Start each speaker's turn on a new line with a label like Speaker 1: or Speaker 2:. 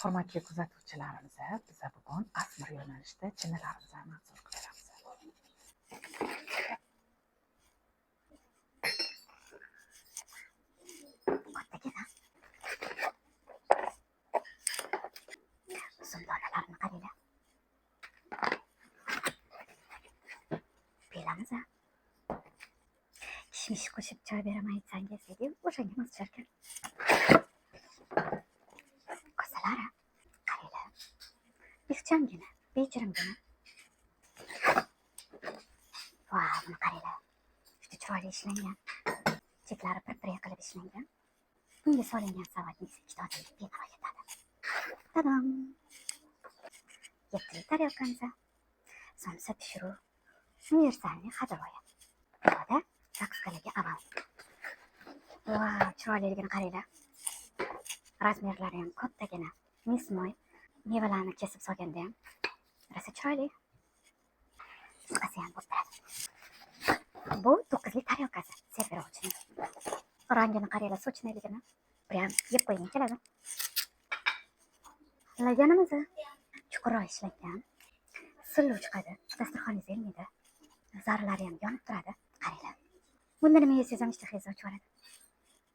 Speaker 1: Hurmatli kuzatuvchilarimiz, biz bugun asmir yo'nalishda chinnilarimizni manzur qilamiz.
Speaker 2: Kattagina uzun dolalarni qaranglar. Bilamiz a. Kishmish qo'shib choy beraman aytsangiz deb o'shanga mos tusharkan. Ko'salar qaranglar. Ixchamgina, bejirimgina. Vau, buni qaranglar. Juda chiroyli ishlangan. Cheklari pirpira qilib ishlangan. Bunga solingan savatning 2 odamga bemalol yetadi. Tadam! 7 taryokamiz. Somsa pishiruv. Universalniy xadovoya. Buyoqda zakskaligi aval. Vau, chiroyliligini qaranglar. Razmerlari ham kattagina. Mismoy. Mevalarni kesib solganda ham rosa chiroyli. Qisqasi ham bo'lib turadi. Bu 9lik taryokasi serpirovchining. Rangini qaranglar, sochniligini. Prям yeb qo'ying keladi. Laganimiz chuqurroq ishlangan. Silliq chiqadi. Dasturxoningiz ilmiydi. Zarlari ham yonib turadi. Qaranglar. Bunda nima yesangiz ham ishtahangizni ochib oladi.